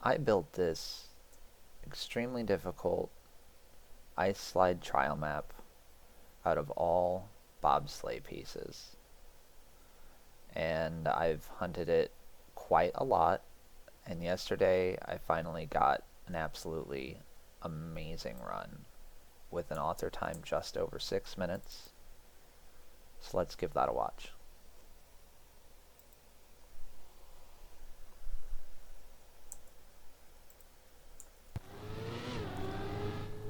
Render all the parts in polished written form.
I built this extremely difficult ice slide trial map out of all bobsleigh pieces. And I've hunted it quite a lot, and yesterday I finally got an absolutely amazing run with an author time just over 6 minutes. So let's give that a watch.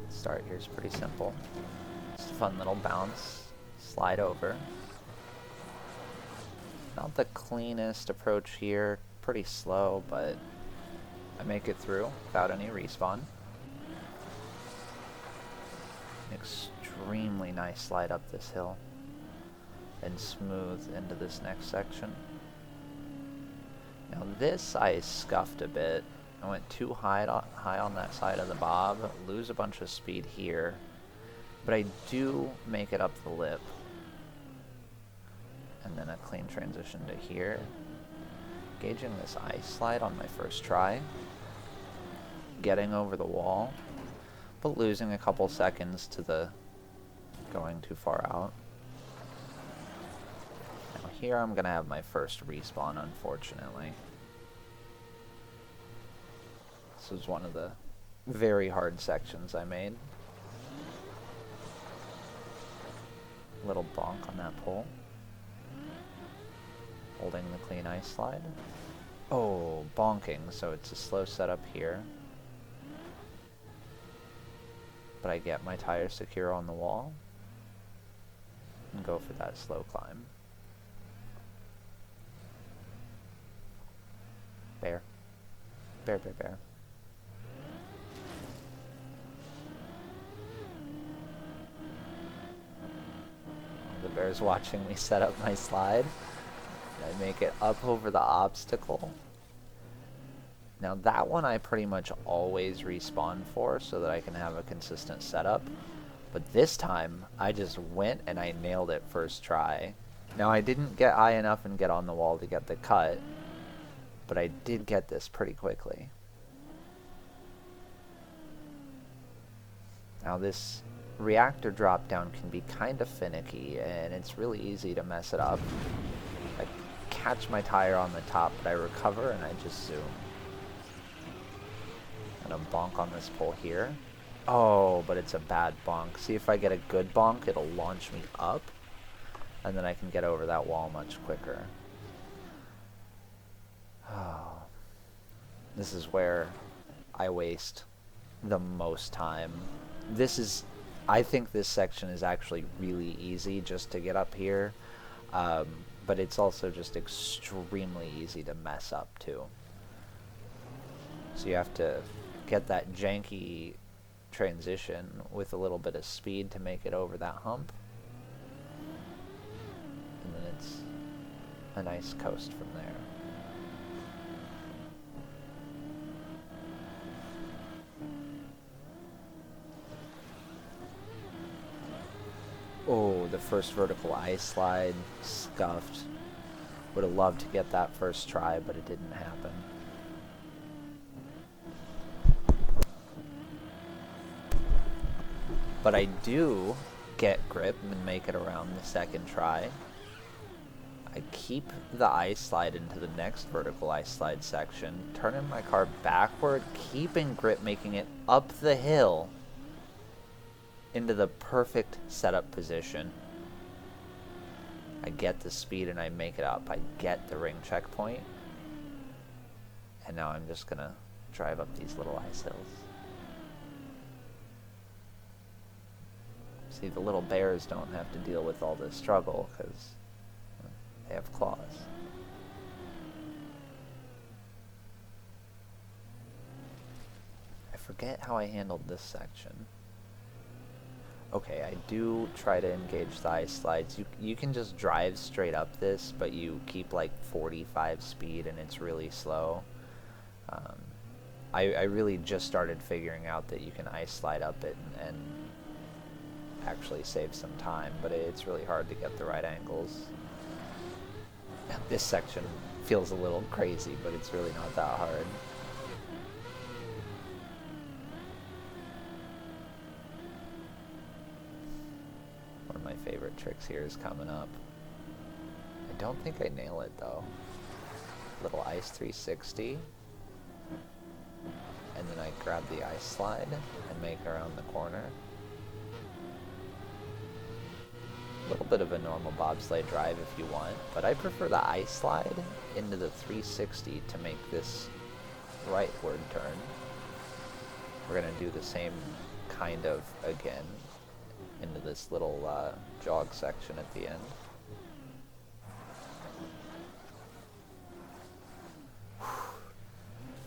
Start here's pretty simple. Just a fun little bounce, slide over. Not the cleanest approach here, pretty slow, but I make it through without any respawn. Extremely nice slide up this hill and smooth into this next section. Now this I scuffed a bit. I went too high on that side of the bob, lose a bunch of speed here, but I do make it up the lip. And then a clean transition to here. Gauging this ice slide on my first try. Getting over the wall, but losing a couple seconds to the going too far out. Now here I'm gonna have my first respawn, unfortunately. This was one of the very hard sections I made. Little bonk on that pole. Holding the clean ice slide. Oh, bonking, so it's a slow setup here. But I get my tire secure on the wall and go for that slow climb. Bear. Bear, bear, bear. The bear's watching me set up my slide. I make it up over the obstacle. Now that one I pretty much always respawn for so that I can have a consistent setup. But this time, I just went and I nailed it first try. Now I didn't get high enough and get on the wall to get the cut, but I did get this pretty quickly. Now this reactor drop down can be kind of finicky and it's really easy to mess it up. I catch my tire on the top, but I recover and I just zoom. And a bonk on this pole here. Oh, but it's a bad bonk. See, if I get a good bonk, it'll launch me up, and then I can get over that wall much quicker. Oh. This is where I waste the most time. I think this section is actually really easy just to get up here, but it's also just extremely easy to mess up too. So you have to get that janky transition with a little bit of speed to make it over that hump. And then it's a nice coast from there. Oh, the first vertical ice slide, scuffed. Would have loved to get that first try, but it didn't happen. But I do get grip and make it around the second try. I keep the ice slide into the next vertical ice slide section, turning my car backward, keeping grip, making it up the hill into the perfect setup position. I get the speed and I make it up. I get the ring checkpoint. And now I'm just gonna drive up these little ice hills. See, the little bears don't have to deal with all this struggle because they have claws. I forget how I handled this section. Okay, I do try to engage the ice slides. You can just drive straight up this, but you keep like 45 speed and it's really slow. I really just started figuring out that you can ice slide up it and actually save some time, but it's really hard to get the right angles. This section feels a little crazy, but it's really not that hard. of my favorite tricks here is coming up. I don't think I nail it though. Little ice 360. And then I grab the ice slide and make around the corner. A little bit of a normal bobsleigh drive if you want, but I prefer the ice slide into the 360 to make this rightward turn. We're going to do the same kind of again into this little jog section at the end.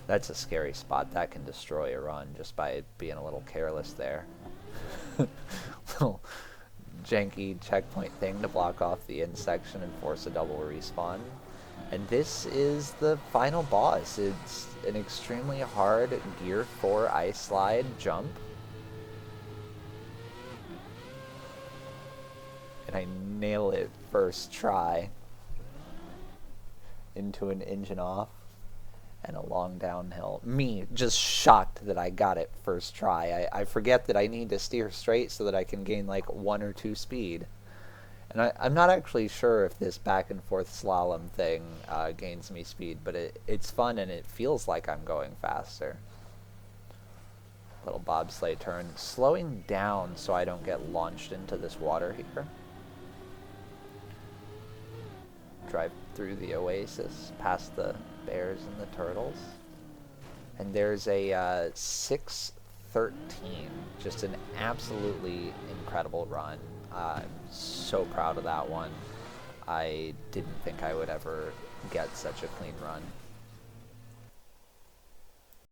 That's a scary spot. That can destroy a run just by being a little careless there. Little janky checkpoint thing to block off the end section and force a double respawn. And this is the final boss. It's an extremely hard Gear 4 ice slide jump. And I nail it first try into an engine off and a long downhill. Me, just shocked that I got it first try. I forget that I need to steer straight so that I can gain like 1 or 2 speed. And I'm not actually sure if this back and forth slalom thing gains me speed, but it's fun and it feels like I'm going faster. Little bobsleigh turn, slowing down so I don't get launched into this water here. Drive through the oasis, past the bears and the turtles. And there's a 6:13, just an absolutely incredible run. I'm so proud of that one. I didn't think I would ever get such a clean run.